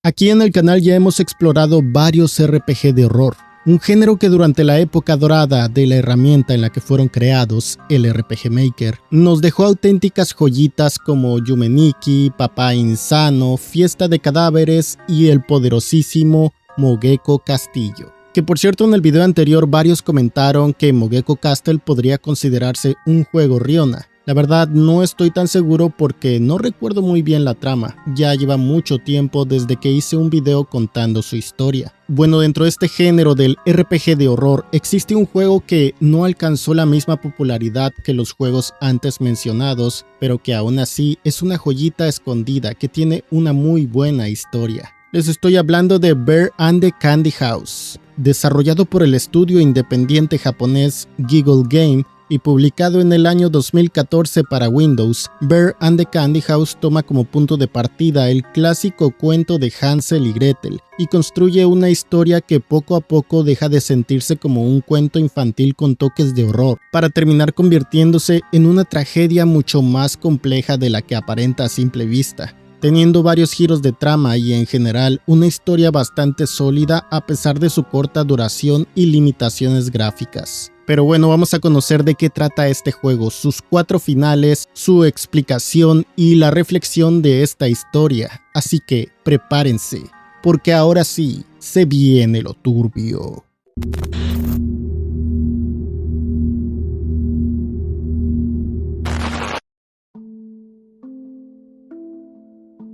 Aquí en el canal ya hemos explorado varios RPG de horror, un género que durante la época dorada de la herramienta en la que fueron creados, el RPG Maker, nos dejó auténticas joyitas como Yume Nikki, Papá Insano, Fiesta de Cadáveres y el poderosísimo Mogeko Castillo. Que por cierto, en el video anterior varios comentaron que Mogeko Castle podría considerarse un juego Ryona. La verdad no estoy tan seguro porque no recuerdo muy bien la trama, ya lleva mucho tiempo desde que hice un video contando su historia. Bueno, dentro de este género del RPG de horror existe un juego que no alcanzó la misma popularidad que los juegos antes mencionados, pero que aún así es una joyita escondida que tiene una muy buena historia. Les estoy hablando de Bear and the Candy House, desarrollado por el estudio independiente japonés Giggle Game y publicado en el año 2014 para Windows. Bear and the Candy House toma como punto de partida el clásico cuento de Hansel y Gretel y construye una historia que poco a poco deja de sentirse como un cuento infantil con toques de horror, para terminar convirtiéndose en una tragedia mucho más compleja de la que aparenta a simple vista, teniendo varios giros de trama y en general una historia bastante sólida a pesar de su corta duración y limitaciones gráficas. Pero bueno, vamos a conocer de qué trata este juego, sus 4 finales, su explicación y la reflexión de esta historia. Así que prepárense, porque ahora sí, se viene lo turbio.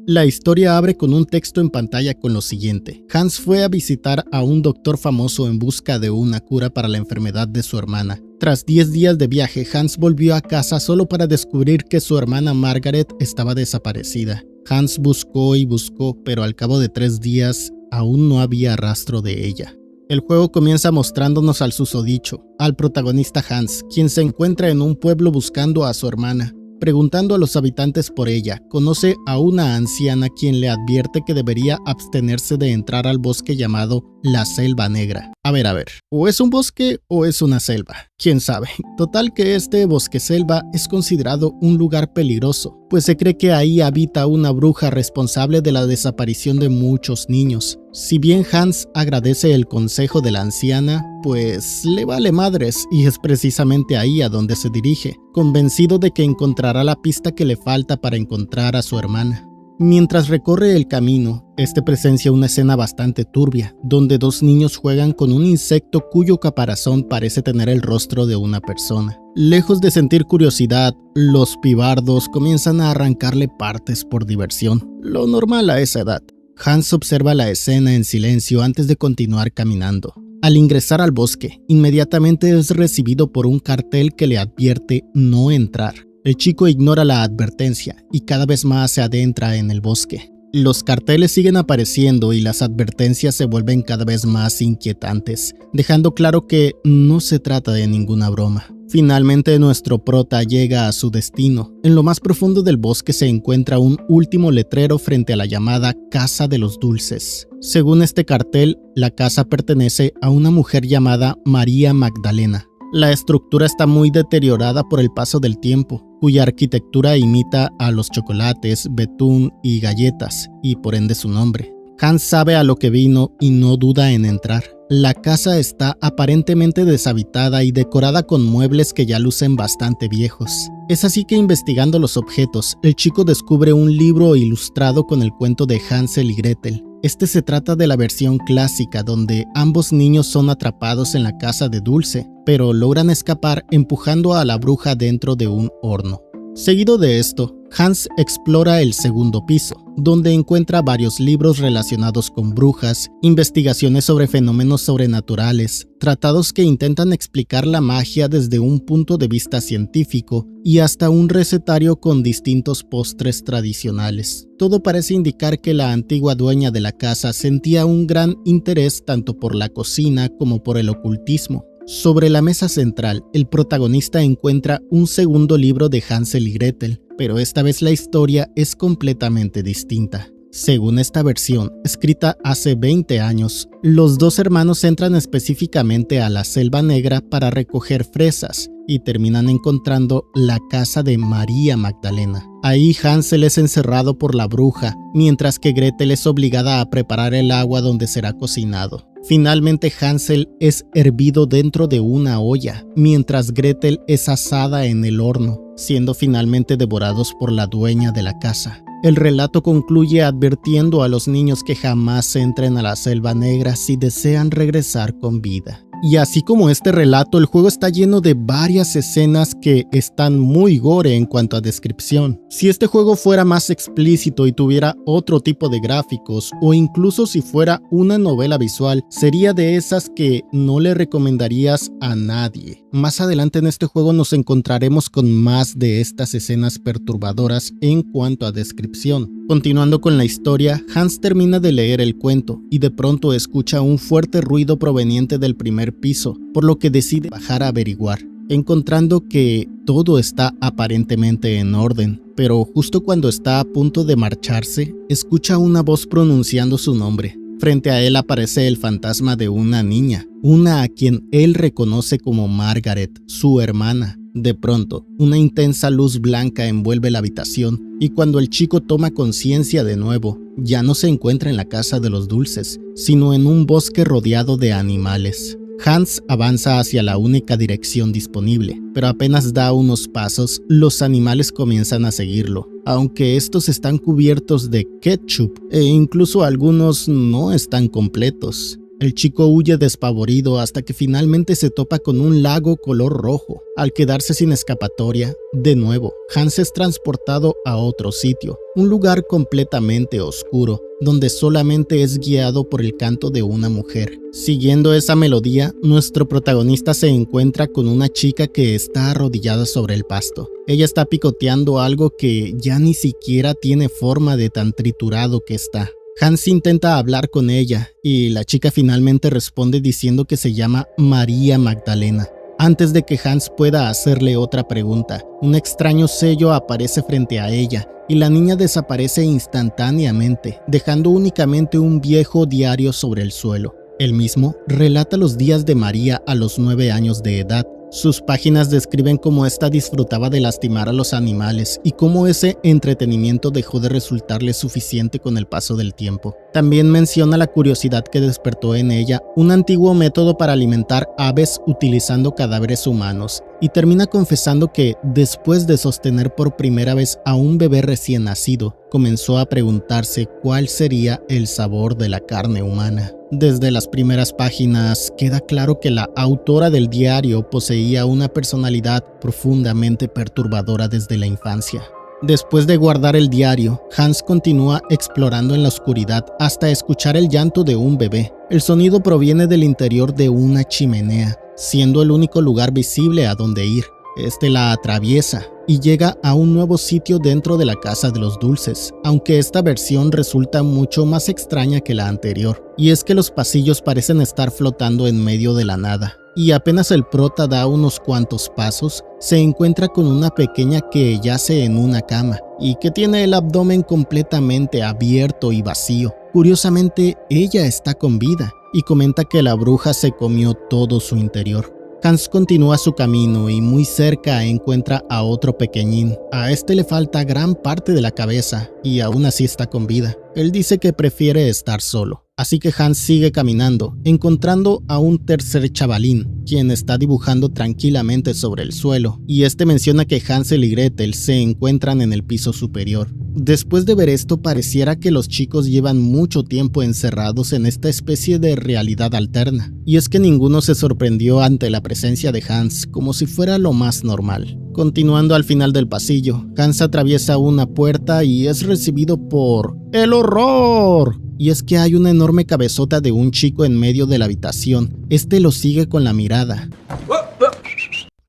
La historia abre con un texto en pantalla con lo siguiente. Hans fue a visitar a un doctor famoso en busca de una cura para la enfermedad de su hermana. Tras 10 días de viaje, Hans volvió a casa solo para descubrir que su hermana Margaret estaba desaparecida. Hans buscó y buscó, pero al cabo de 3 días aún no había rastro de ella. El juego comienza mostrándonos al susodicho, al protagonista Hans, quien se encuentra en un pueblo buscando a su hermana. Preguntando a los habitantes por ella, conoce a una anciana quien le advierte que debería abstenerse de entrar al bosque llamado la Selva Negra. A ver, o es un bosque o es una selva, quién sabe. Total que este bosque selva es considerado un lugar peligroso, pues se cree que ahí habita una bruja responsable de la desaparición de muchos niños. Si bien Hans agradece el consejo de la anciana, pues le vale madres y es precisamente ahí a donde se dirige, convencido de que encontrará la pista que le falta para encontrar a su hermana. Mientras recorre el camino, presencia una escena bastante turbia, donde 2 niños juegan con un insecto cuyo caparazón parece tener el rostro de una persona. Lejos de sentir curiosidad, los pibardos comienzan a arrancarle partes por diversión, lo normal a esa edad. Hans observa la escena en silencio antes de continuar caminando. Al ingresar al bosque, inmediatamente es recibido por un cartel que le advierte no entrar. El chico ignora la advertencia y cada vez más se adentra en el bosque. Los carteles siguen apareciendo y las advertencias se vuelven cada vez más inquietantes, dejando claro que no se trata de ninguna broma. Finalmente nuestro prota llega a su destino. En lo más profundo del bosque se encuentra un último letrero frente a la llamada Casa de los Dulces. Según este cartel, la casa pertenece a una mujer llamada María Magdalena. La estructura está muy deteriorada por el paso del tiempo, cuya arquitectura imita a los chocolates, betún y galletas, y por ende su nombre. Hans sabe a lo que vino y no duda en entrar. La casa está aparentemente deshabitada y decorada con muebles que ya lucen bastante viejos. Es así que investigando los objetos, el chico descubre un libro ilustrado con el cuento de Hansel y Gretel. Se trata de la versión clásica donde ambos niños son atrapados en la casa de Dulce, pero logran escapar empujando a la bruja dentro de un horno. Seguido de esto, Hans explora el segundo piso, donde encuentra varios libros relacionados con brujas, investigaciones sobre fenómenos sobrenaturales, tratados que intentan explicar la magia desde un punto de vista científico y hasta un recetario con distintos postres tradicionales. Todo parece indicar que la antigua dueña de la casa sentía un gran interés tanto por la cocina como por el ocultismo. Sobre la mesa central, el protagonista encuentra un segundo libro de Hansel y Gretel, pero esta vez la historia es completamente distinta. Según esta versión, escrita hace 20 años, los dos hermanos entran específicamente a la Selva Negra para recoger fresas y terminan encontrando la casa de María Magdalena. Ahí Hansel es encerrado por la bruja, mientras que Gretel es obligada a preparar el agua donde será cocinado. Finalmente Hansel es hervido dentro de una olla, mientras Gretel es asada en el horno, siendo finalmente devorados por la dueña de la casa. El relato concluye advirtiendo a los niños que jamás entren a la Selva Negra si desean regresar con vida. Y así como este relato, el juego está lleno de varias escenas que están muy gore en cuanto a descripción. Si este juego fuera más explícito y tuviera otro tipo de gráficos, o incluso si fuera una novela visual, sería de esas que no le recomendarías a nadie. Más adelante en este juego nos encontraremos con más de estas escenas perturbadoras en cuanto a descripción. Continuando con la historia, Hans termina de leer el cuento y de pronto escucha un fuerte ruido proveniente del primer piso, por lo que decide bajar a averiguar, encontrando que todo está aparentemente en orden, pero justo cuando está a punto de marcharse, escucha una voz pronunciando su nombre. Frente a él aparece el fantasma de una niña, una a quien él reconoce como Margaret, su hermana. De pronto, una intensa luz blanca envuelve la habitación y cuando el chico toma conciencia de nuevo, ya no se encuentra en la casa de los dulces, sino en un bosque rodeado de animales. Hans avanza hacia la única dirección disponible, pero apenas da unos pasos, los animales comienzan a seguirlo, aunque estos están cubiertos de ketchup e incluso algunos no están completos. El chico huye despavorido hasta que finalmente se topa con un lago color rojo. Al quedarse sin escapatoria, de nuevo, Hans es transportado a otro sitio, un lugar completamente oscuro, donde solamente es guiado por el canto de una mujer. Siguiendo esa melodía, nuestro protagonista se encuentra con una chica que está arrodillada sobre el pasto. Ella está picoteando algo que ya ni siquiera tiene forma de tan triturado que está. Hans intenta hablar con ella y la chica finalmente responde diciendo que se llama María Magdalena. Antes de que Hans pueda hacerle otra pregunta, un extraño sello aparece frente a ella y la niña desaparece instantáneamente, dejando únicamente un viejo diario sobre el suelo. El mismo relata los días de María a los 9 años de edad. Sus páginas describen cómo ésta disfrutaba de lastimar a los animales y cómo ese entretenimiento dejó de resultarle suficiente con el paso del tiempo. También menciona la curiosidad que despertó en ella un antiguo método para alimentar aves utilizando cadáveres humanos y termina confesando que, después de sostener por primera vez a un bebé recién nacido, comenzó a preguntarse cuál sería el sabor de la carne humana. Desde las primeras páginas queda claro que la autora del diario poseía una personalidad profundamente perturbadora desde la infancia. Después de guardar el diario, Hans continúa explorando en la oscuridad hasta escuchar el llanto de un bebé. El sonido proviene del interior de una chimenea, siendo el único lugar visible a donde ir. Este la atraviesa y llega a un nuevo sitio dentro de la casa de los dulces, aunque esta versión resulta mucho más extraña que la anterior, y es que los pasillos parecen estar flotando en medio de la nada, y apenas el prota da unos cuantos pasos, se encuentra con una pequeña que yace en una cama, y que tiene el abdomen completamente abierto y vacío. Curiosamente, ella está con vida, y comenta que la bruja se comió todo su interior. Hans continúa su camino y muy cerca encuentra a otro pequeñín. A este le falta gran parte de la cabeza y aún así está con vida. Él dice que prefiere estar solo. Así que Hans sigue caminando, encontrando a un tercer chavalín, quien está dibujando tranquilamente sobre el suelo, y este menciona que Hansel y Gretel se encuentran en el piso superior. Después de ver esto, pareciera que los chicos llevan mucho tiempo encerrados en esta especie de realidad alterna, y es que ninguno se sorprendió ante la presencia de Hans, como si fuera lo más normal. Continuando al final del pasillo, Hans atraviesa una puerta y es recibido por ¡el horror! Y es que hay una enorme cabezota de un chico en medio de la habitación. Este lo sigue con la mirada.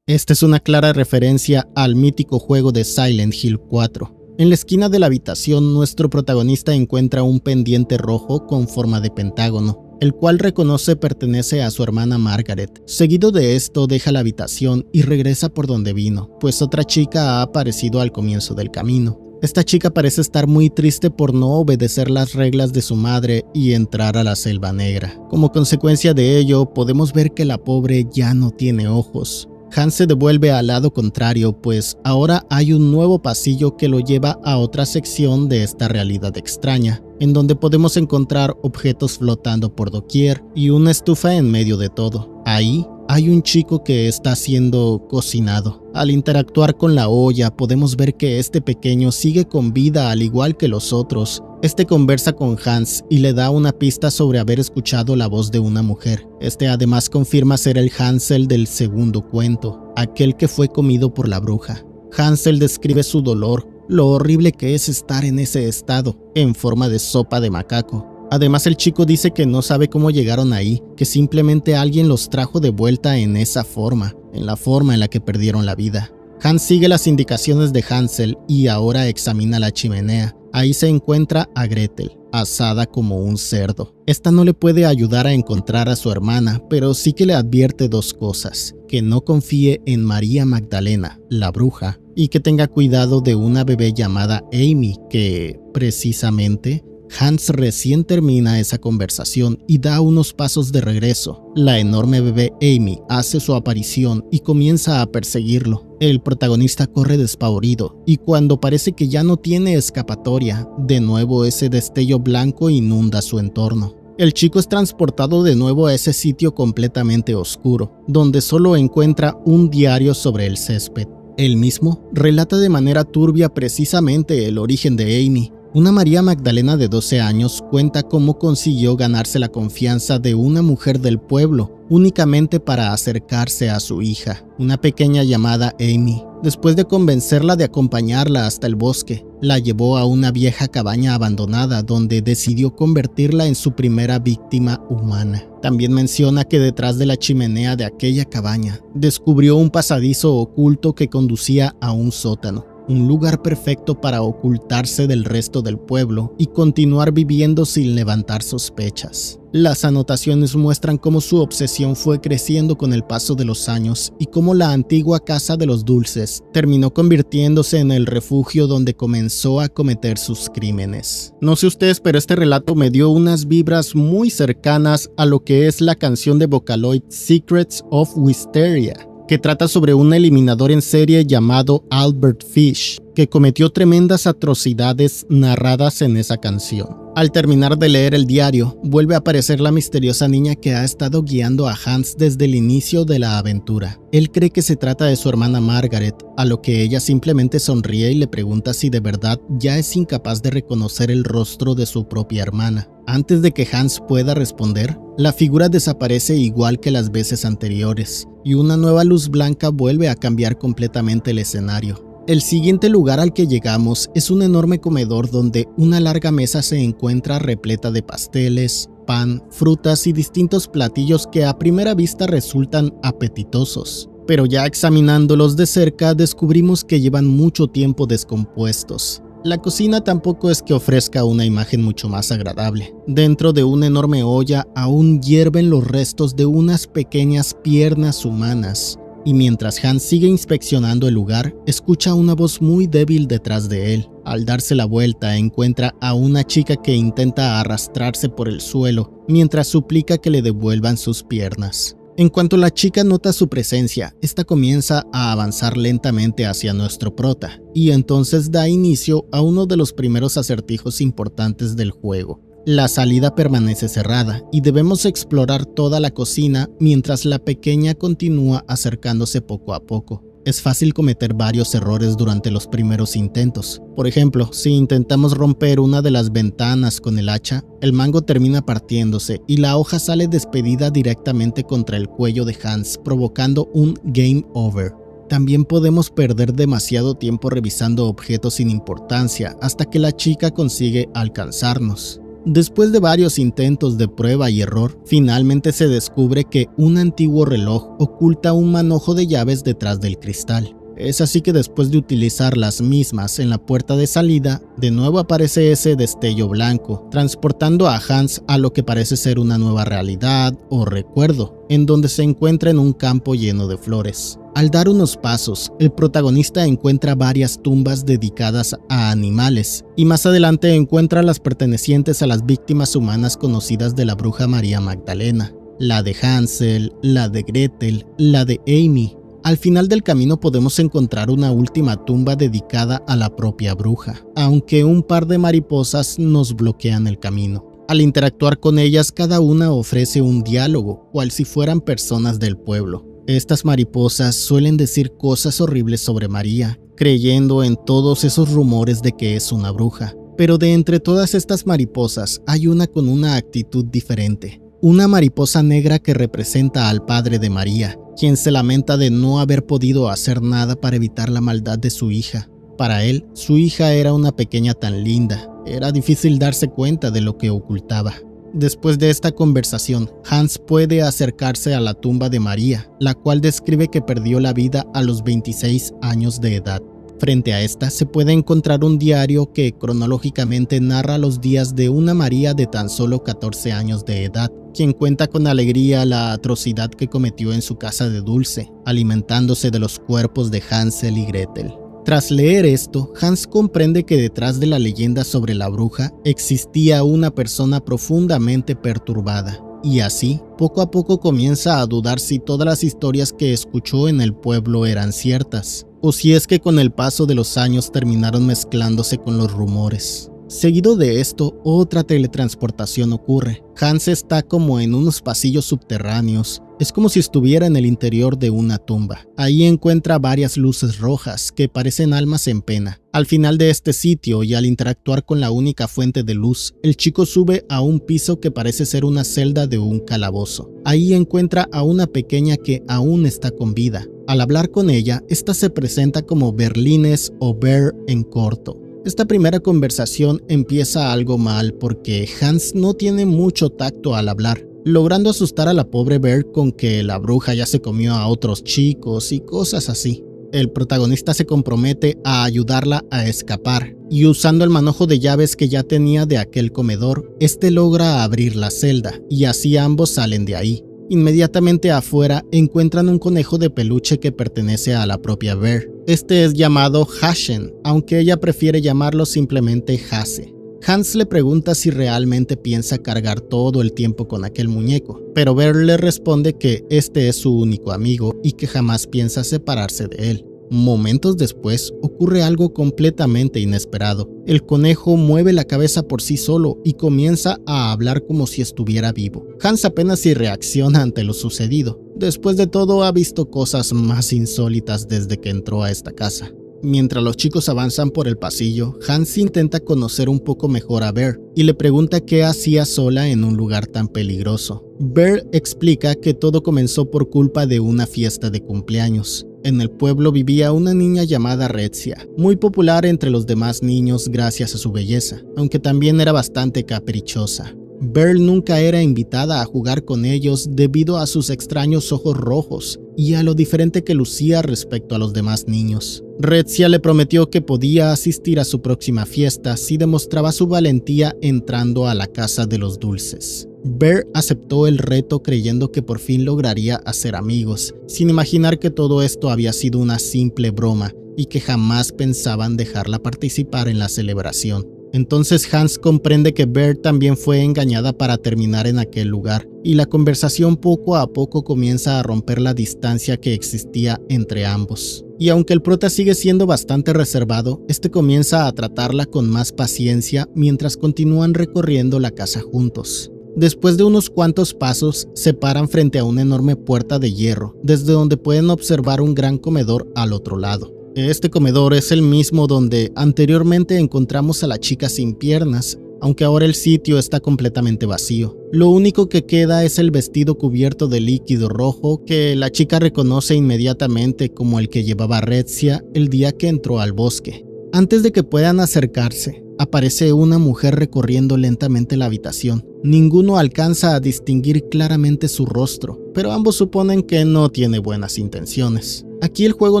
Esta es una clara referencia al mítico juego de Silent Hill 4. En la esquina de la habitación, nuestro protagonista encuentra un pendiente rojo con forma de pentágono, el cual reconoce pertenece a su hermana Margaret. Seguido de esto, deja la habitación y regresa por donde vino, pues otra chica ha aparecido al comienzo del camino. Esta chica parece estar muy triste por no obedecer las reglas de su madre y entrar a la Selva Negra. Como consecuencia de ello, podemos ver que la pobre ya no tiene ojos. Hans se devuelve al lado contrario, pues ahora hay un nuevo pasillo que lo lleva a otra sección de esta realidad extraña, en donde podemos encontrar objetos flotando por doquier y una estufa en medio de todo. Ahí hay un chico que está siendo cocinado. Al interactuar con la olla, podemos ver que este pequeño sigue con vida al igual que los otros. Este conversa con Hans y le da una pista sobre haber escuchado la voz de una mujer. Este además confirma ser el Hansel del segundo cuento, aquel que fue comido por la bruja. Hansel describe su dolor, lo horrible que es estar en ese estado, en forma de sopa de macaco. Además, el chico dice que no sabe cómo llegaron ahí, que simplemente alguien los trajo de vuelta en esa forma, en la forma en la que perdieron la vida. Hans sigue las indicaciones de Hansel y ahora examina la chimenea. Ahí se encuentra a Gretel, asada como un cerdo. Esta no le puede ayudar a encontrar a su hermana, pero sí que le advierte dos cosas: que no confíe en María Magdalena, la bruja, y que tenga cuidado de una bebé llamada Amy, que, precisamente, Hans recién termina esa conversación y da unos pasos de regreso. La enorme bebé Amy hace su aparición y comienza a perseguirlo. El protagonista corre despavorido y cuando parece que ya no tiene escapatoria, de nuevo ese destello blanco inunda su entorno. El chico es transportado de nuevo a ese sitio completamente oscuro, donde solo encuentra un diario sobre el césped. El mismo relata de manera turbia precisamente el origen de Amy. Una María Magdalena de 12 años cuenta cómo consiguió ganarse la confianza de una mujer del pueblo únicamente para acercarse a su hija, una pequeña llamada Amy. Después de convencerla de acompañarla hasta el bosque, la llevó a una vieja cabaña abandonada donde decidió convertirla en su primera víctima humana. También menciona que detrás de la chimenea de aquella cabaña descubrió un pasadizo oculto que conducía a un sótano. Un lugar perfecto para ocultarse del resto del pueblo y continuar viviendo sin levantar sospechas. Las anotaciones muestran cómo su obsesión fue creciendo con el paso de los años y cómo la antigua Casa de los Dulces terminó convirtiéndose en el refugio donde comenzó a cometer sus crímenes. No sé ustedes, pero este relato me dio unas vibras muy cercanas a lo que es la canción de Vocaloid Secrets of Wisteria, que trata sobre un eliminador en serie llamado Albert Fish, que cometió tremendas atrocidades narradas en esa canción. Al terminar de leer el diario, vuelve a aparecer la misteriosa niña que ha estado guiando a Hans desde el inicio de la aventura. Él cree que se trata de su hermana Margaret, a lo que ella simplemente sonríe y le pregunta si de verdad ya es incapaz de reconocer el rostro de su propia hermana. Antes de que Hans pueda responder, la figura desaparece igual que las veces anteriores, y una nueva luz blanca vuelve a cambiar completamente el escenario. El siguiente lugar al que llegamos es un enorme comedor donde una larga mesa se encuentra repleta de pasteles, pan, frutas y distintos platillos que a primera vista resultan apetitosos. Pero ya examinándolos de cerca descubrimos que llevan mucho tiempo descompuestos. La cocina tampoco es que ofrezca una imagen mucho más agradable. Dentro de una enorme olla aún hierven los restos de unas pequeñas piernas humanas. Y mientras Hans sigue inspeccionando el lugar, escucha una voz muy débil detrás de él. Al darse la vuelta, encuentra a una chica que intenta arrastrarse por el suelo, mientras suplica que le devuelvan sus piernas. En cuanto la chica nota su presencia, esta comienza a avanzar lentamente hacia nuestro prota, y entonces da inicio a uno de los primeros acertijos importantes del juego. La salida permanece cerrada y debemos explorar toda la cocina mientras la pequeña continúa acercándose poco a poco. Es fácil cometer varios errores durante los primeros intentos. Por ejemplo, si intentamos romper una de las ventanas con el hacha, el mango termina partiéndose y la hoja sale despedida directamente contra el cuello de Hans, provocando un game over. También podemos perder demasiado tiempo revisando objetos sin importancia hasta que la chica consigue alcanzarnos. Después de varios intentos de prueba y error, finalmente se descubre que un antiguo reloj oculta un manojo de llaves detrás del cristal. Es así que después de utilizar las mismas en la puerta de salida, de nuevo aparece ese destello blanco, transportando a Hans a lo que parece ser una nueva realidad o recuerdo, en donde se encuentra en un campo lleno de flores. Al dar unos pasos, el protagonista encuentra varias tumbas dedicadas a animales y más adelante encuentra las pertenecientes a las víctimas humanas conocidas de la bruja María Magdalena, la de Hansel, la de Gretel, la de Amy. Al final del camino podemos encontrar una última tumba dedicada a la propia bruja, aunque un par de mariposas nos bloquean el camino. Al interactuar con ellas, cada una ofrece un diálogo, cual si fueran personas del pueblo. Estas mariposas suelen decir cosas horribles sobre María, creyendo en todos esos rumores de que es una bruja. Pero de entre todas estas mariposas hay una con una actitud diferente. Una mariposa negra que representa al padre de María, quien se lamenta de no haber podido hacer nada para evitar la maldad de su hija. Para él, su hija era una pequeña tan linda, era difícil darse cuenta de lo que ocultaba. Después de esta conversación, Hans puede acercarse a la tumba de María, la cual describe que perdió la vida a los 26 años de edad. Frente a esta se puede encontrar un diario que cronológicamente narra los días de una María de tan solo 14 años de edad, quien cuenta con alegría la atrocidad que cometió en su casa de dulce, alimentándose de los cuerpos de Hansel y Gretel. Tras leer esto, Hans comprende que detrás de la leyenda sobre la bruja existía una persona profundamente perturbada, y así, poco a poco comienza a dudar si todas las historias que escuchó en el pueblo eran ciertas, o si es que con el paso de los años terminaron mezclándose con los rumores. Seguido de esto, otra teletransportación ocurre. Hans está como en unos pasillos subterráneos. Es como si estuviera en el interior de una tumba. Ahí encuentra varias luces rojas que parecen almas en pena. Al final de este sitio y al interactuar con la única fuente de luz, el chico sube a un piso que parece ser una celda de un calabozo. Ahí encuentra a una pequeña que aún está con vida. Al hablar con ella, esta se presenta como Berlines o Ber en corto. Esta primera conversación empieza algo mal porque Hans no tiene mucho tacto al hablar, logrando asustar a la pobre Ber con que la bruja ya se comió a otros chicos y cosas así. El protagonista se compromete a ayudarla a escapar y usando el manojo de llaves que ya tenía de aquel comedor, este logra abrir la celda y así ambos salen de ahí. Inmediatamente afuera encuentran un conejo de peluche que pertenece a la propia Ber. Este es llamado Haschen, aunque ella prefiere llamarlo simplemente Hase. Hans le pregunta si realmente piensa cargar todo el tiempo con aquel muñeco, pero Ber le responde que este es su único amigo y que jamás piensa separarse de él. Momentos después ocurre algo completamente inesperado. El conejo mueve la cabeza por sí solo y comienza a hablar como si estuviera vivo. Hans apenas si reacciona ante lo sucedido. Después de todo, ha visto cosas más insólitas desde que entró a esta casa. Mientras los chicos avanzan por el pasillo, Hans intenta conocer un poco mejor a Ber y le pregunta qué hacía sola en un lugar tan peligroso. Ber explica que todo comenzó por culpa de una fiesta de cumpleaños. En el pueblo vivía una niña llamada Rezia, muy popular entre los demás niños gracias a su belleza, aunque también era bastante caprichosa. Ber nunca era invitada a jugar con ellos debido a sus extraños ojos rojos y a lo diferente que lucía respecto a los demás niños. Rezia le prometió que podía asistir a su próxima fiesta si demostraba su valentía entrando a la casa de los dulces. Ber aceptó el reto creyendo que por fin lograría hacer amigos, sin imaginar que todo esto había sido una simple broma y que jamás pensaban dejarla participar en la celebración. Entonces Hans comprende que Ber también fue engañada para terminar en aquel lugar, y la conversación poco a poco comienza a romper la distancia que existía entre ambos. Y aunque el prota sigue siendo bastante reservado, este comienza a tratarla con más paciencia mientras continúan recorriendo la casa juntos. Después de unos cuantos pasos, se paran frente a una enorme puerta de hierro, desde donde pueden observar un gran comedor al otro lado. Este comedor es el mismo donde anteriormente encontramos a la chica sin piernas, aunque ahora el sitio está completamente vacío. Lo único que queda es el vestido cubierto de líquido rojo que la chica reconoce inmediatamente como el que llevaba Rezia el día que entró al bosque. Antes de que puedan acercarse, aparece una mujer recorriendo lentamente la habitación. Ninguno alcanza a distinguir claramente su rostro, pero ambos suponen que no tiene buenas intenciones. Aquí el juego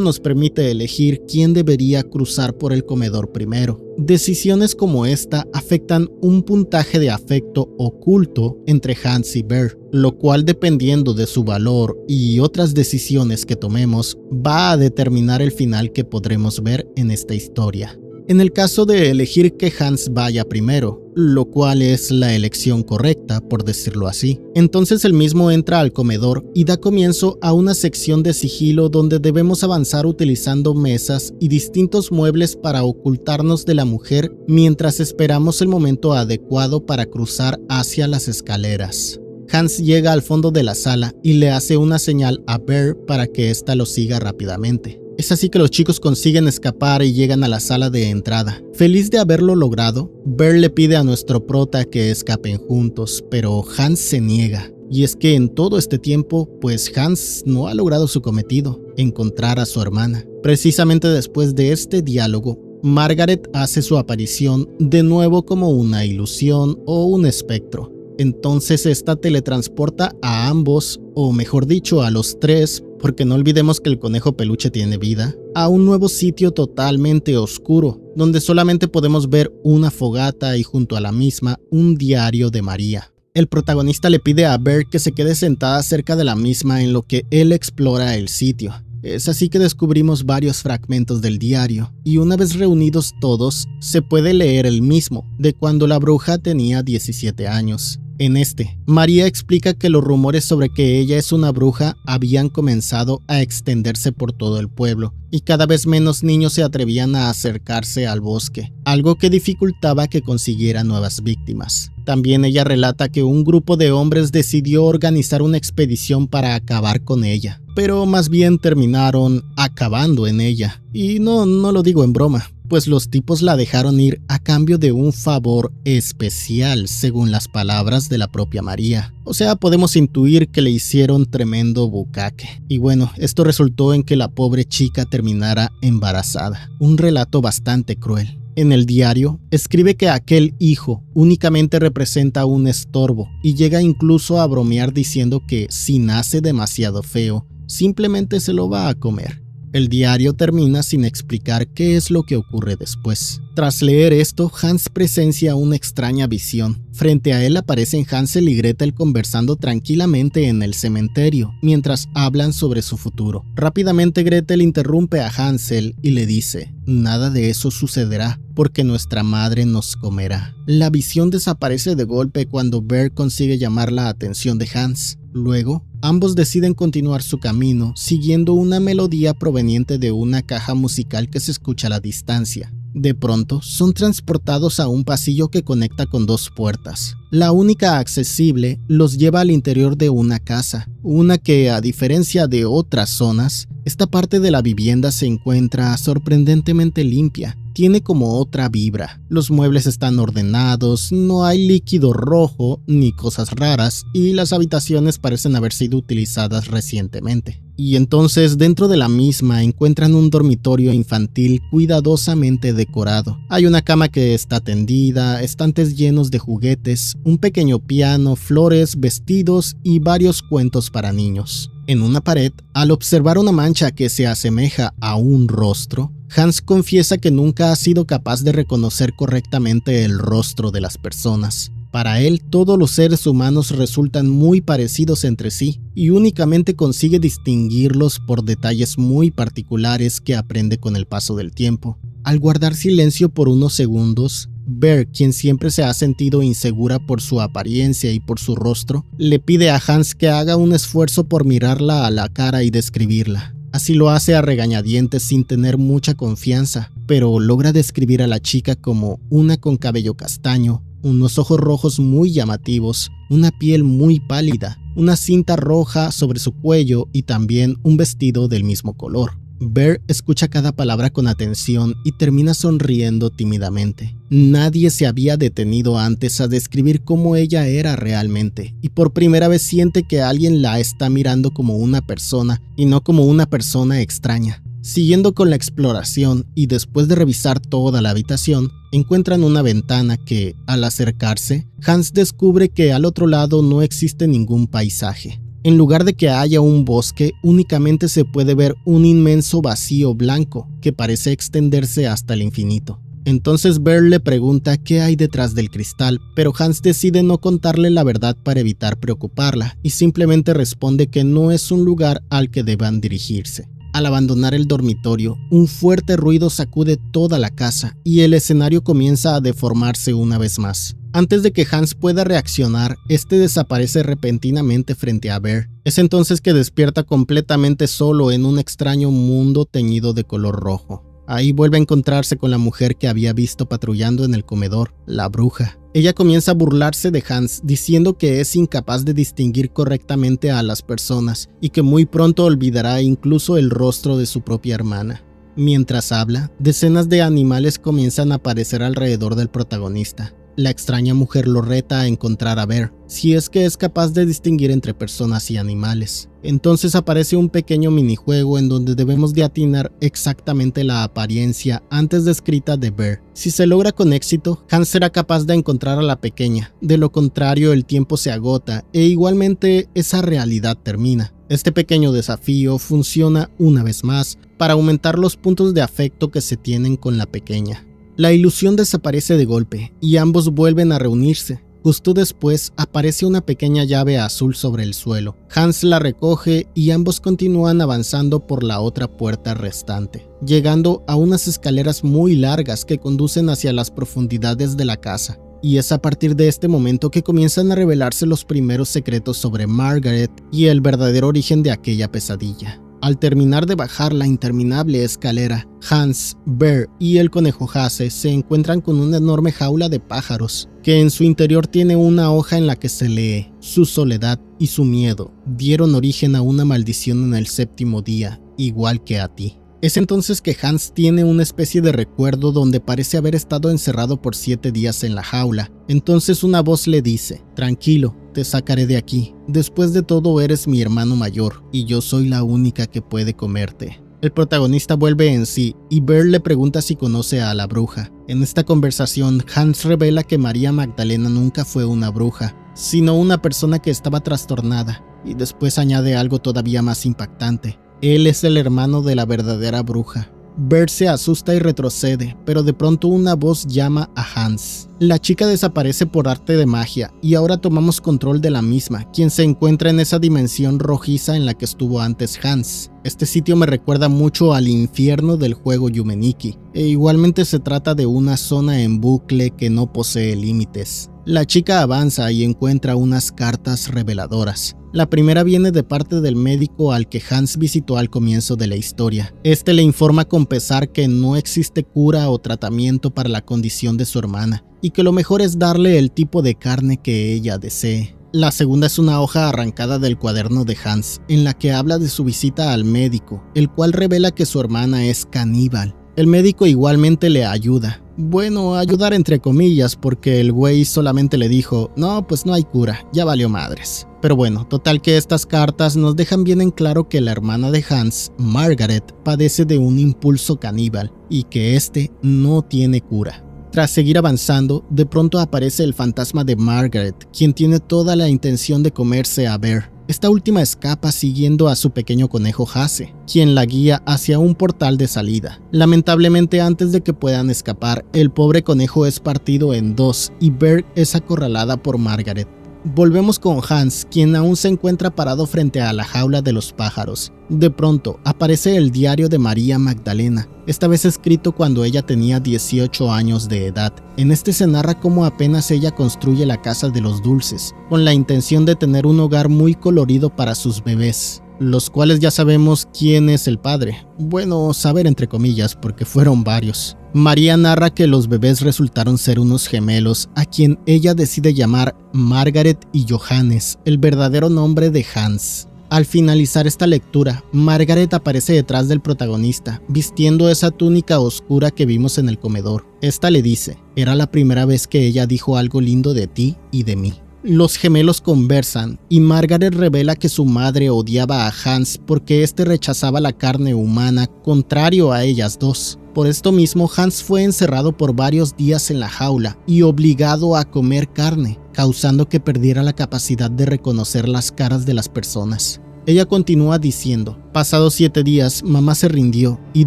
nos permite elegir quién debería cruzar por el comedor primero. Decisiones como esta afectan un puntaje de afecto oculto entre Hans y Bear, lo cual, dependiendo de su valor y otras decisiones que tomemos, va a determinar el final que podremos ver en esta historia. En el caso de elegir que Hans vaya primero, lo cual es la elección correcta, por decirlo así, entonces el mismo entra al comedor y da comienzo a una sección de sigilo donde debemos avanzar utilizando mesas y distintos muebles para ocultarnos de la mujer mientras esperamos el momento adecuado para cruzar hacia las escaleras. Hans llega al fondo de la sala y le hace una señal a Bear para que ésta lo siga rápidamente. Es así que los chicos consiguen escapar y llegan a la sala de entrada. Feliz de haberlo logrado, Bear le pide a nuestro prota que escapen juntos, pero Hans se niega. Y es que en todo este tiempo, pues Hans no ha logrado su cometido, encontrar a su hermana. Precisamente después de este diálogo, Margaret hace su aparición de nuevo como una ilusión o un espectro. Entonces esta teletransporta a ambos, o mejor dicho a los tres, porque no olvidemos que el conejo peluche tiene vida, a un nuevo sitio totalmente oscuro, donde solamente podemos ver una fogata y junto a la misma un diario de María. El protagonista le pide a Bear que se quede sentada cerca de la misma en lo que él explora el sitio. Es así que descubrimos varios fragmentos del diario, y una vez reunidos todos, se puede leer el mismo, de cuando la bruja tenía 17 años. En este, María explica que los rumores sobre que ella es una bruja habían comenzado a extenderse por todo el pueblo, y cada vez menos niños se atrevían a acercarse al bosque, algo que dificultaba que consiguiera nuevas víctimas. También ella relata que un grupo de hombres decidió organizar una expedición para acabar con ella, pero más bien terminaron acabando en ella. Y no lo digo en broma, pues los tipos la dejaron ir a cambio de un favor especial, según las palabras de la propia María. O sea, podemos intuir que le hicieron tremendo bucaque. Y bueno, esto resultó en que la pobre chica terminara embarazada. Un relato bastante cruel. En el diario, escribe que aquel hijo únicamente representa un estorbo y llega incluso a bromear diciendo que si nace demasiado feo, simplemente se lo va a comer. El diario termina sin explicar qué es lo que ocurre después. Tras leer esto, Hans presencia una extraña visión. Frente a él aparecen Hansel y Gretel conversando tranquilamente en el cementerio, mientras hablan sobre su futuro. Rápidamente Gretel interrumpe a Hansel y le dice: "Nada de eso sucederá, porque nuestra madre nos comerá". La visión desaparece de golpe cuando Bear consigue llamar la atención de Hans. Luego, ambos deciden continuar su camino, siguiendo una melodía proveniente de una caja musical que se escucha a la distancia. De pronto, son transportados a un pasillo que conecta con dos puertas. La única accesible los lleva al interior de una casa, una que, a diferencia de otras zonas, esta parte de la vivienda se encuentra sorprendentemente limpia. Tiene como otra vibra. Los muebles están ordenados, no hay líquido rojo ni cosas raras, y las habitaciones parecen haber sido utilizadas recientemente. Y entonces dentro de la misma encuentran un dormitorio infantil cuidadosamente decorado. Hay una cama que está tendida, estantes llenos de juguetes, un pequeño piano, flores, vestidos y varios cuentos para niños. En una pared, al observar una mancha que se asemeja a un rostro, Hans confiesa que nunca ha sido capaz de reconocer correctamente el rostro de las personas. Para él, todos los seres humanos resultan muy parecidos entre sí y únicamente consigue distinguirlos por detalles muy particulares que aprende con el paso del tiempo. Al guardar silencio por unos segundos, Bear, quien siempre se ha sentido insegura por su apariencia y por su rostro, le pide a Hans que haga un esfuerzo por mirarla a la cara y describirla. Así lo hace a regañadientes sin tener mucha confianza, pero logra describir a la chica como una con cabello castaño, unos ojos rojos muy llamativos, una piel muy pálida, una cinta roja sobre su cuello y también un vestido del mismo color. Bear escucha cada palabra con atención y termina sonriendo tímidamente. Nadie se había detenido antes a describir cómo ella era realmente, y por primera vez siente que alguien la está mirando como una persona y no como una persona extraña. Siguiendo con la exploración y después de revisar toda la habitación, encuentran una ventana que, al acercarse, Hans descubre que al otro lado no existe ningún paisaje. En lugar de que haya un bosque, únicamente se puede ver un inmenso vacío blanco que parece extenderse hasta el infinito. Entonces Bear le pregunta qué hay detrás del cristal, pero Hans decide no contarle la verdad para evitar preocuparla y simplemente responde que no es un lugar al que deban dirigirse. Al abandonar el dormitorio, un fuerte ruido sacude toda la casa y el escenario comienza a deformarse una vez más. Antes de que Hans pueda reaccionar, este desaparece repentinamente frente a Bear. Es entonces que despierta completamente solo en un extraño mundo teñido de color rojo. Ahí vuelve a encontrarse con la mujer que había visto patrullando en el comedor, la bruja. Ella comienza a burlarse de Hans, diciendo que es incapaz de distinguir correctamente a las personas y que muy pronto olvidará incluso el rostro de su propia hermana. Mientras habla, decenas de animales comienzan a aparecer alrededor del protagonista. La extraña mujer lo reta a encontrar a Bear, si es que es capaz de distinguir entre personas y animales. Entonces aparece un pequeño minijuego en donde debemos de atinar exactamente la apariencia antes descrita de Bear. Si se logra con éxito, Hans será capaz de encontrar a la pequeña. De lo contrario, el tiempo se agota e igualmente esa realidad termina. Este pequeño desafío funciona una vez más para aumentar los puntos de afecto que se tienen con la pequeña. La ilusión desaparece de golpe y ambos vuelven a reunirse. Justo después aparece una pequeña llave azul sobre el suelo. Hans la recoge y ambos continúan avanzando por la otra puerta restante, llegando a unas escaleras muy largas que conducen hacia las profundidades de la casa. Y es a partir de este momento que comienzan a revelarse los primeros secretos sobre Margaret y el verdadero origen de aquella pesadilla. Al terminar de bajar la interminable escalera, Hans, Bear y el conejo Hase se encuentran con una enorme jaula de pájaros, que en su interior tiene una hoja en la que se lee: su soledad y su miedo dieron origen a una maldición en el séptimo día, igual que a ti. Es entonces que Hans tiene una especie de recuerdo donde parece haber estado encerrado por 7 días en la jaula. Entonces una voz le dice: tranquilo, te sacaré de aquí. Después de todo eres mi hermano mayor y yo soy la única que puede comerte. El protagonista vuelve en sí y Bear le pregunta si conoce a la bruja. En esta conversación, Hans revela que María Magdalena nunca fue una bruja, sino una persona que estaba trastornada, y después añade algo todavía más impactante: él es el hermano de la verdadera bruja. Bear se asusta y retrocede, pero de pronto una voz llama a Hans. La chica desaparece por arte de magia y ahora tomamos control de la misma, quien se encuentra en esa dimensión rojiza en la que estuvo antes Hans. Este sitio me recuerda mucho al infierno del juego Yumeniki, e igualmente se trata de una zona en bucle que no posee límites. La chica avanza y encuentra unas cartas reveladoras. La primera viene de parte del médico al que Hans visitó al comienzo de la historia. Este le informa con pesar que no existe cura o tratamiento para la condición de su hermana, y que lo mejor es darle el tipo de carne que ella desee. La segunda es una hoja arrancada del cuaderno de Hans, en la que habla de su visita al médico, el cual revela que su hermana es caníbal. El médico igualmente le ayuda. Bueno, ayudar entre comillas, porque el güey solamente le dijo: no, pues no hay cura, ya valió madres. Pero bueno, total que estas cartas nos dejan bien en claro que la hermana de Hans, Margaret, padece de un impulso caníbal y que este no tiene cura. Tras seguir avanzando, de pronto aparece el fantasma de Margaret, quien tiene toda la intención de comerse a Bear. Esta última escapa siguiendo a su pequeño conejo Hase, quien la guía hacia un portal de salida. Lamentablemente, antes de que puedan escapar, el pobre conejo es partido en dos y Bear es acorralada por Margaret. Volvemos con Hans, quien aún se encuentra parado frente a la jaula de los pájaros. De pronto, aparece el diario de María Magdalena, esta vez escrito cuando ella tenía 18 años de edad. En este se narra cómo apenas ella construye la casa de los dulces, con la intención de tener un hogar muy colorido para sus bebés, los cuales ya sabemos quién es el padre. Bueno, saber entre comillas, porque fueron varios. María narra que los bebés resultaron ser unos gemelos, a quien ella decide llamar Margaret y Johannes, el verdadero nombre de Hans. Al finalizar esta lectura, Margaret aparece detrás del protagonista, vistiendo esa túnica oscura que vimos en el comedor. Esta le dice: era la primera vez que ella dijo algo lindo de ti y de mí. Los gemelos conversan y Margaret revela que su madre odiaba a Hans porque éste rechazaba la carne humana, contrario a ellas dos. Por esto mismo, Hans fue encerrado por varios días en la jaula y obligado a comer carne, causando que perdiera la capacidad de reconocer las caras de las personas. Ella continúa diciendo: pasados 7 días, mamá se rindió y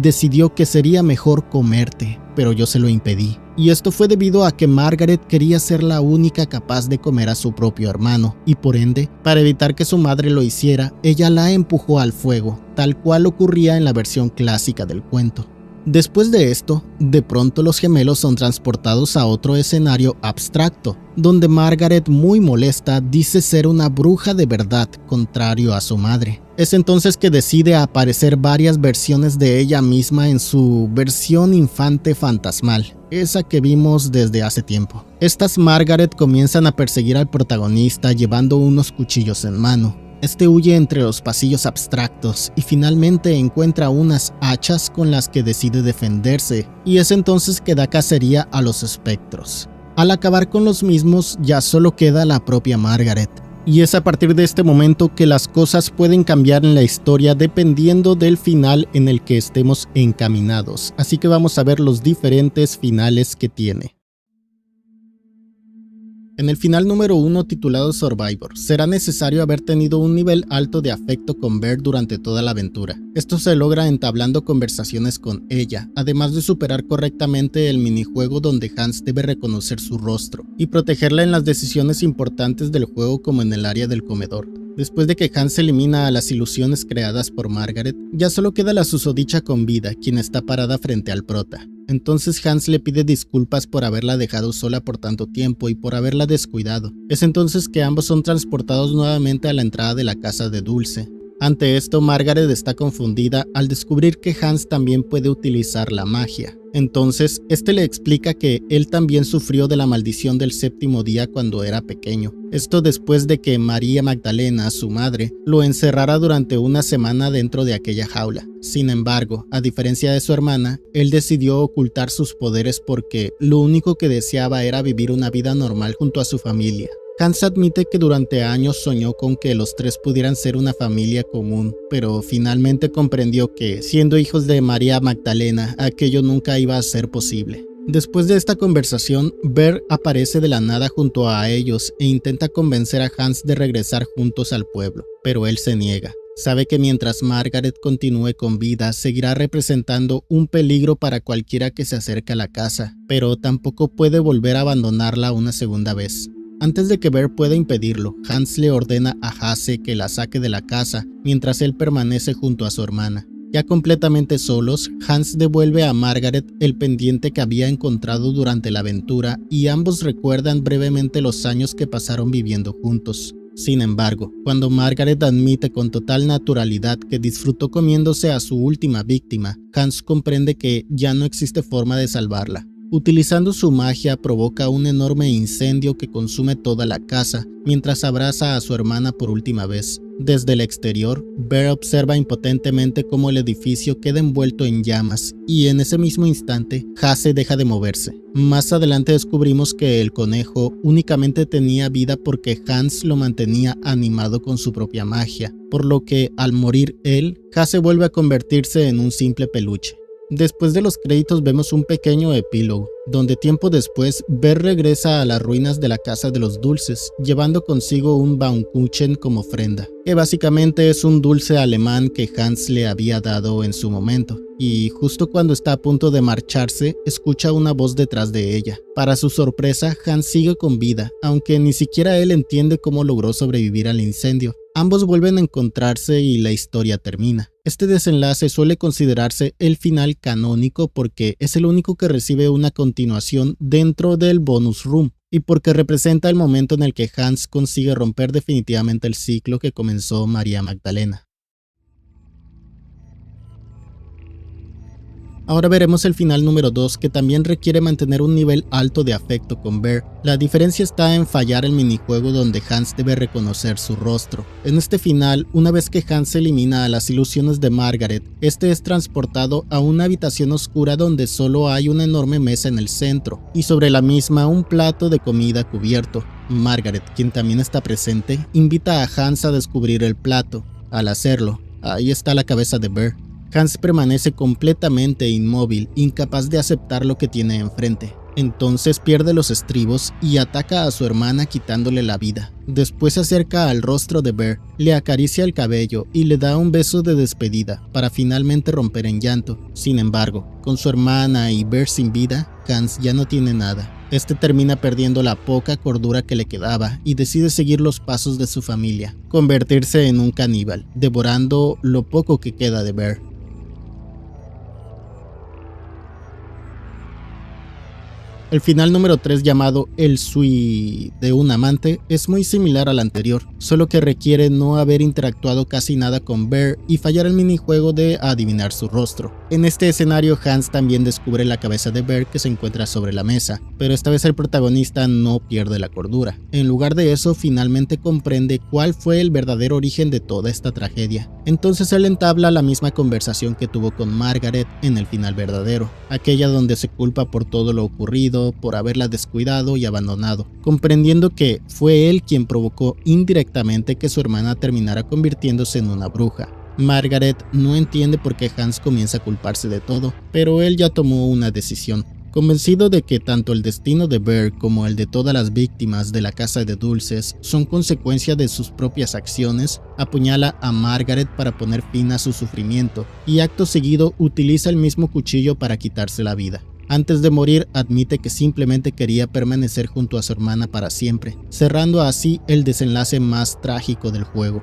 decidió que sería mejor comerte, pero yo se lo impedí. Y esto fue debido a que Margaret quería ser la única capaz de comer a su propio hermano, y por ende, para evitar que su madre lo hiciera, ella la empujó al fuego, tal cual ocurría en la versión clásica del cuento. Después de esto, de pronto los gemelos son transportados a otro escenario abstracto, donde Margaret, muy molesta, dice ser una bruja de verdad, contrario a su madre. Es entonces que decide aparecer varias versiones de ella misma en su versión infante fantasmal, esa que vimos desde hace tiempo. Estas Margaret comienzan a perseguir al protagonista llevando unos cuchillos en mano. Este huye entre los pasillos abstractos y finalmente encuentra unas hachas con las que decide defenderse, y es entonces que da cacería a los espectros. Al acabar con los mismos, ya solo queda la propia Margaret. Y es a partir de este momento que las cosas pueden cambiar en la historia dependiendo del final en el que estemos encaminados. Así que vamos a ver los diferentes finales que tiene. En el final número 1, titulado Survivor, será necesario haber tenido un nivel alto de afecto con Bear durante toda la aventura. Esto se logra entablando conversaciones con ella, además de superar correctamente el minijuego donde Hans debe reconocer su rostro y protegerla en las decisiones importantes del juego, como en el área del comedor. Después de que Hans elimina a las ilusiones creadas por Margaret, ya solo queda la susodicha con vida, quien está parada frente al prota. Entonces Hans le pide disculpas por haberla dejado sola por tanto tiempo y por haberla descuidado. Es entonces que ambos son transportados nuevamente a la entrada de la casa de Dulce. Ante esto, Margaret está confundida al descubrir que Hans también puede utilizar la magia. Entonces, este le explica que él también sufrió de la maldición del séptimo día cuando era pequeño. Esto después de que María Magdalena, su madre, lo encerrara durante una semana dentro de aquella jaula. Sin embargo, a diferencia de su hermana, él decidió ocultar sus poderes porque lo único que deseaba era vivir una vida normal junto a su familia. Hans admite que durante años soñó con que los tres pudieran ser una familia común, pero finalmente comprendió que, siendo hijos de María Magdalena, aquello nunca iba a ser posible. Después de esta conversación, Bear aparece de la nada junto a ellos e intenta convencer a Hans de regresar juntos al pueblo, pero él se niega. Sabe que mientras Margaret continúe con vida, seguirá representando un peligro para cualquiera que se acerque a la casa, pero tampoco puede volver a abandonarla una segunda vez. Antes de que Bear pueda impedirlo, Hans le ordena a Hasse que la saque de la casa mientras él permanece junto a su hermana. Ya completamente solos, Hans devuelve a Margaret el pendiente que había encontrado durante la aventura y ambos recuerdan brevemente los años que pasaron viviendo juntos. Sin embargo, cuando Margaret admite con total naturalidad que disfrutó comiéndose a su última víctima, Hans comprende que ya no existe forma de salvarla. Utilizando su magia, provoca un enorme incendio que consume toda la casa, mientras abraza a su hermana por última vez. Desde el exterior, Bear observa impotentemente cómo el edificio queda envuelto en llamas, y en ese mismo instante, Hasse deja de moverse. Más adelante descubrimos que el conejo únicamente tenía vida porque Hans lo mantenía animado con su propia magia, por lo que, al morir él, Hasse vuelve a convertirse en un simple peluche. Después de los créditos vemos un pequeño epílogo, donde tiempo después Bear regresa a las ruinas de la casa de los dulces, llevando consigo un Baumkuchen como ofrenda, que básicamente es un dulce alemán que Hans le había dado en su momento, y justo cuando está a punto de marcharse, escucha una voz detrás de ella. Para su sorpresa, Hans sigue con vida, aunque ni siquiera él entiende cómo logró sobrevivir al incendio. Ambos vuelven a encontrarse y la historia termina. Este desenlace suele considerarse el final canónico porque es el único que recibe una continuación dentro del bonus room y porque representa el momento en el que Hans consigue romper definitivamente el ciclo que comenzó María Magdalena. Ahora veremos el final número 2, que también requiere mantener un nivel alto de afecto con Bear. La diferencia está en fallar el minijuego donde Hans debe reconocer su rostro. En este final, una vez que Hans elimina a las ilusiones de Margaret, este es transportado a una habitación oscura donde solo hay una enorme mesa en el centro, y sobre la misma un plato de comida cubierto. Margaret, quien también está presente, invita a Hans a descubrir el plato. Al hacerlo, ahí está la cabeza de Bear. Hans permanece completamente inmóvil, incapaz de aceptar lo que tiene enfrente. Entonces pierde los estribos y ataca a su hermana quitándole la vida. Después se acerca al rostro de Bear, le acaricia el cabello y le da un beso de despedida para finalmente romper en llanto. Sin embargo, con su hermana y Bear sin vida, Hans ya no tiene nada. Este termina perdiendo la poca cordura que le quedaba y decide seguir los pasos de su familia, convertirse en un caníbal, devorando lo poco que queda de Bear. El final número 3, llamado El Sui de un amante, es muy similar al anterior, solo que requiere no haber interactuado casi nada con Bear y fallar el minijuego de adivinar su rostro. En este escenario, Hans también descubre la cabeza de Bear que se encuentra sobre la mesa, pero esta vez el protagonista no pierde la cordura. En lugar de eso, finalmente comprende cuál fue el verdadero origen de toda esta tragedia. Entonces él entabla la misma conversación que tuvo con Margaret en el final verdadero, aquella donde se culpa por todo lo ocurrido, por haberla descuidado y abandonado, comprendiendo que fue él quien provocó indirectamente que su hermana terminara convirtiéndose en una bruja. Margaret no entiende por qué Hans comienza a culparse de todo, pero él ya tomó una decisión. Convencido de que tanto el destino de Bear como el de todas las víctimas de la casa de dulces son consecuencia de sus propias acciones, apuñala a Margaret para poner fin a su sufrimiento y acto seguido utiliza el mismo cuchillo para quitarse la vida. Antes de morir, admite que simplemente quería permanecer junto a su hermana para siempre, cerrando así el desenlace más trágico del juego.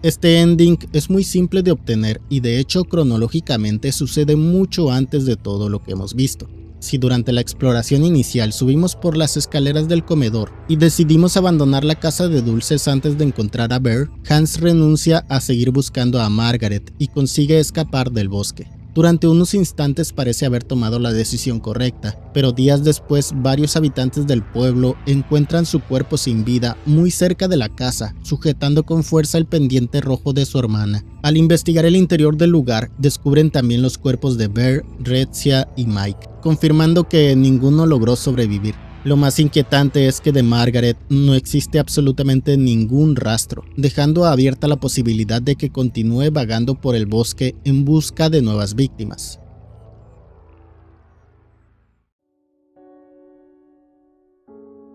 Este ending es muy simple de obtener y de hecho cronológicamente sucede mucho antes de todo lo que hemos visto. Si durante la exploración inicial subimos por las escaleras del comedor y decidimos abandonar la casa de dulces antes de encontrar a Bear, Hans renuncia a seguir buscando a Margaret y consigue escapar del bosque. Durante unos instantes parece haber tomado la decisión correcta, pero días después varios habitantes del pueblo encuentran su cuerpo sin vida muy cerca de la casa, sujetando con fuerza el pendiente rojo de su hermana. Al investigar el interior del lugar, descubren también los cuerpos de Bear, Rexia y Mike, confirmando que ninguno logró sobrevivir. Lo más inquietante es que de Margaret no existe absolutamente ningún rastro, dejando abierta la posibilidad de que continúe vagando por el bosque en busca de nuevas víctimas.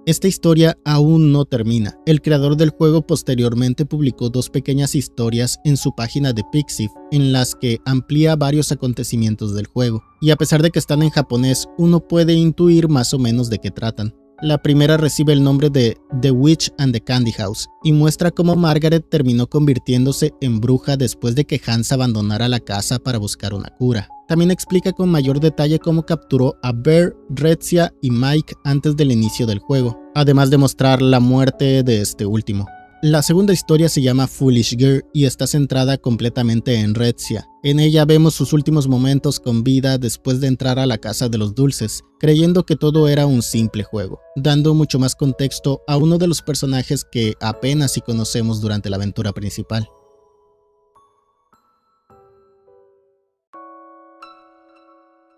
Esta historia aún no termina. El creador del juego posteriormente publicó 2 pequeñas historias en su página de Pixiv, en las que amplía varios acontecimientos del juego, y a pesar de que están en japonés, uno puede intuir más o menos de qué tratan. La primera recibe el nombre de The Witch and the Candy House y muestra cómo Margaret terminó convirtiéndose en bruja después de que Hans abandonara la casa para buscar una cura. También explica con mayor detalle cómo capturó a Bear, Rexia y Mike antes del inicio del juego, además de mostrar la muerte de este último. La segunda historia se llama Foolish Girl y está centrada completamente en Rexia. En ella vemos sus últimos momentos con vida después de entrar a la casa de los dulces, creyendo que todo era un simple juego, dando mucho más contexto a uno de los personajes que apenas si conocemos durante la aventura principal.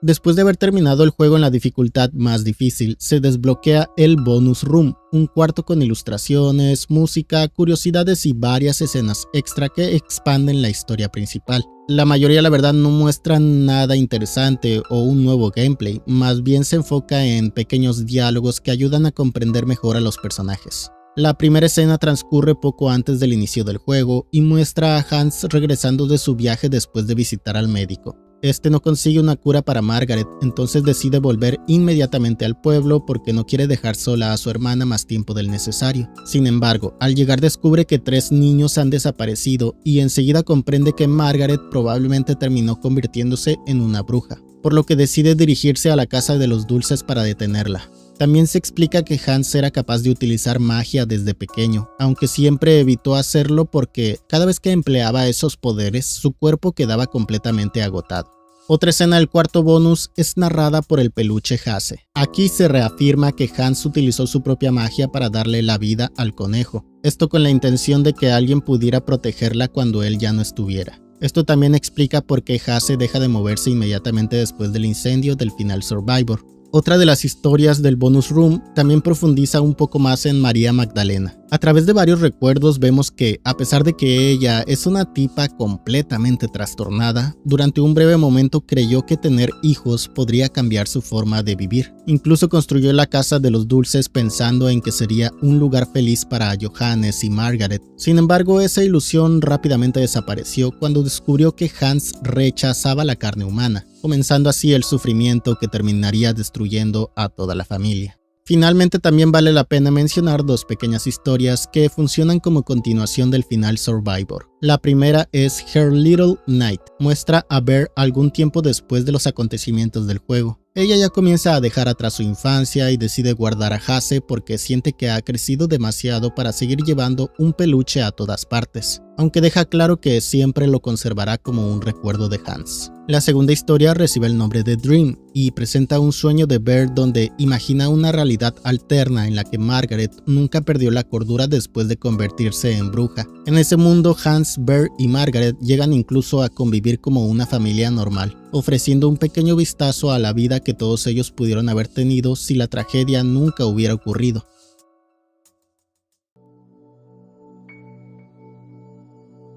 Después de haber terminado el juego en la dificultad más difícil, se desbloquea el Bonus Room, un cuarto con ilustraciones, música, curiosidades y varias escenas extra que expanden la historia principal. La mayoría, la verdad, no muestran nada interesante o un nuevo gameplay, más bien se enfoca en pequeños diálogos que ayudan a comprender mejor a los personajes. La primera escena transcurre poco antes del inicio del juego y muestra a Hans regresando de su viaje después de visitar al médico. Este no consigue una cura para Margaret, entonces decide volver inmediatamente al pueblo porque no quiere dejar sola a su hermana más tiempo del necesario. Sin embargo, al llegar descubre que 3 niños han desaparecido y enseguida comprende que Margaret probablemente terminó convirtiéndose en una bruja, por lo que decide dirigirse a la casa de los dulces para detenerla. También se explica que Hans era capaz de utilizar magia desde pequeño, aunque siempre evitó hacerlo porque cada vez que empleaba esos poderes, su cuerpo quedaba completamente agotado. Otra escena del cuarto bonus es narrada por el peluche Hasse. Aquí se reafirma que Hans utilizó su propia magia para darle la vida al conejo, esto con la intención de que alguien pudiera protegerla cuando él ya no estuviera. Esto también explica por qué Hasse deja de moverse inmediatamente después del incendio del final Survivor. Otra de las historias del bonus room también profundiza un poco más en María Magdalena. A través de varios recuerdos vemos que, a pesar de que ella es una tipa completamente trastornada, durante un breve momento creyó que tener hijos podría cambiar su forma de vivir. Incluso construyó la casa de los dulces pensando en que sería un lugar feliz para Johannes y Margaret. Sin embargo, esa ilusión rápidamente desapareció cuando descubrió que Hans rechazaba la carne humana, comenzando así el sufrimiento que terminaría destruyendo a toda la familia. Finalmente también vale la pena mencionar dos pequeñas historias que funcionan como continuación del final Survivor. La primera es Her Little Night, muestra a Bear algún tiempo después de los acontecimientos del juego. Ella ya comienza a dejar atrás su infancia y decide guardar a Hasse porque siente que ha crecido demasiado para seguir llevando un peluche a todas partes, aunque deja claro que siempre lo conservará como un recuerdo de Hans. La segunda historia recibe el nombre de Dream y presenta un sueño de Bear donde imagina una realidad alterna en la que Margaret nunca perdió la cordura después de convertirse en bruja. En ese mundo, Hans, Bear y Margaret llegan incluso a convivir como una familia normal, ofreciendo un pequeño vistazo a la vida que todos ellos pudieron haber tenido si la tragedia nunca hubiera ocurrido.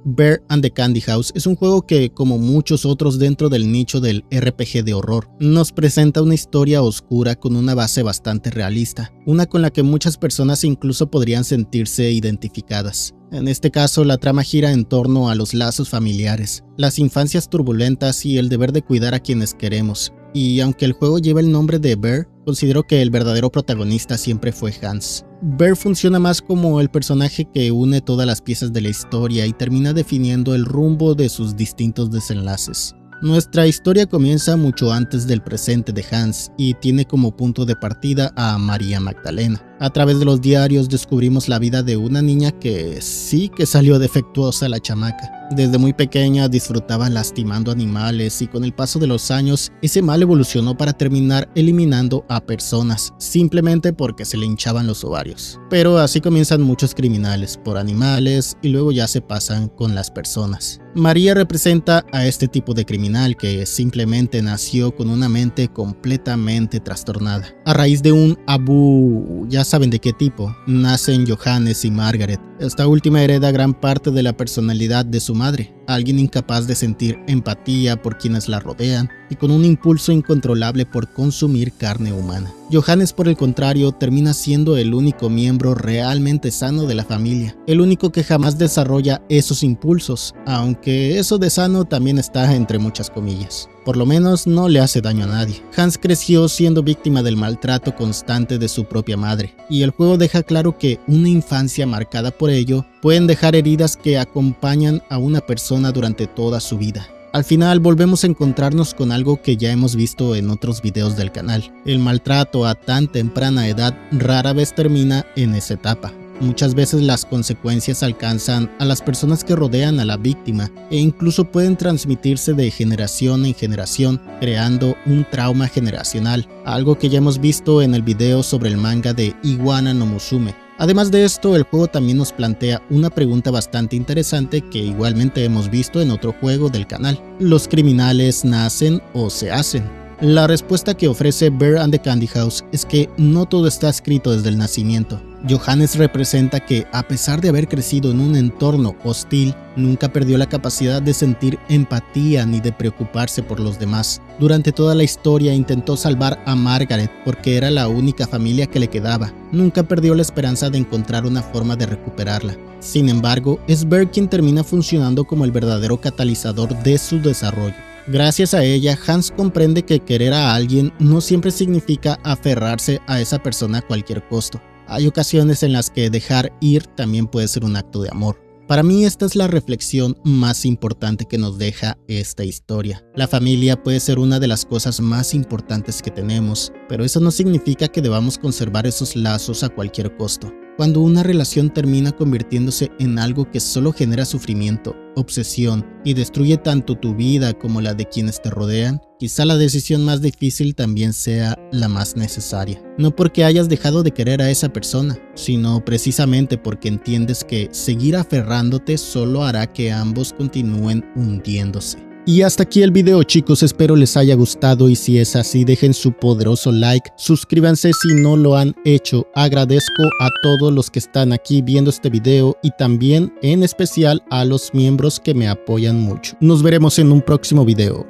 Bear and the Candy House es un juego que, como muchos otros dentro del nicho del RPG de horror, nos presenta una historia oscura con una base bastante realista, una con la que muchas personas incluso podrían sentirse identificadas. En este caso, la trama gira en torno a los lazos familiares, las infancias turbulentas y el deber de cuidar a quienes queremos. Y aunque el juego lleva el nombre de Bear, considero que el verdadero protagonista siempre fue Hans. Bear funciona más como el personaje que une todas las piezas de la historia y termina definiendo el rumbo de sus distintos desenlaces. Nuestra historia comienza mucho antes del presente de Hans y tiene como punto de partida a María Magdalena. A través de los diarios descubrimos la vida de una niña que sí que salió defectuosa la chamaca. Desde muy pequeña disfrutaba lastimando animales y con el paso de los años ese mal evolucionó para terminar eliminando a personas simplemente porque se le hinchaban los ovarios. Pero así comienzan muchos criminales por animales y luego ya se pasan con las personas. María representa a este tipo de criminal que simplemente nació con una mente completamente trastornada. A raíz de un abú, ya saben de qué tipo, nacen Johannes y Margaret. Esta última hereda gran parte de la personalidad de su madre, alguien incapaz de sentir empatía por quienes la rodean y con un impulso incontrolable por consumir carne humana. Johannes, por el contrario, termina siendo el único miembro realmente sano de la familia, el único que jamás desarrolla esos impulsos, aunque eso de sano también está entre muchas comillas. Por lo menos no le hace daño a nadie. Hans creció siendo víctima del maltrato constante de su propia madre, y el juego deja claro que una infancia marcada por ello pueden dejar heridas que acompañan a una persona durante toda su vida. Al final volvemos a encontrarnos con algo que ya hemos visto en otros videos del canal. El maltrato a tan temprana edad rara vez termina en esa etapa. Muchas veces las consecuencias alcanzan a las personas que rodean a la víctima e incluso pueden transmitirse de generación en generación, creando un trauma generacional, algo que ya hemos visto en el video sobre el manga de Iguana no Musume. Además de esto, el juego también nos plantea una pregunta bastante interesante que igualmente hemos visto en otro juego del canal. ¿Los criminales nacen o se hacen? La respuesta que ofrece Bear and the Candy House es que no todo está escrito desde el nacimiento. Johannes representa que, a pesar de haber crecido en un entorno hostil, nunca perdió la capacidad de sentir empatía ni de preocuparse por los demás. Durante toda la historia intentó salvar a Margaret porque era la única familia que le quedaba. Nunca perdió la esperanza de encontrar una forma de recuperarla. Sin embargo, es Bear quien termina funcionando como el verdadero catalizador de su desarrollo. Gracias a ella, Hans comprende que querer a alguien no siempre significa aferrarse a esa persona a cualquier costo. Hay ocasiones en las que dejar ir también puede ser un acto de amor. Para mí esta es la reflexión más importante que nos deja esta historia. La familia puede ser una de las cosas más importantes que tenemos, pero eso no significa que debamos conservar esos lazos a cualquier costo. Cuando una relación termina convirtiéndose en algo que solo genera sufrimiento, obsesión y destruye tanto tu vida como la de quienes te rodean, quizá la decisión más difícil también sea la más necesaria. No porque hayas dejado de querer a esa persona, sino precisamente porque entiendes que seguir aferrándote solo hará que ambos continúen hundiéndose. Y hasta aquí el video, chicos, espero les haya gustado y si es así dejen su poderoso like, suscríbanse si no lo han hecho. Agradezco a todos los que están aquí viendo este video y también en especial a los miembros que me apoyan mucho. Nos veremos en un próximo video.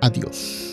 Adiós.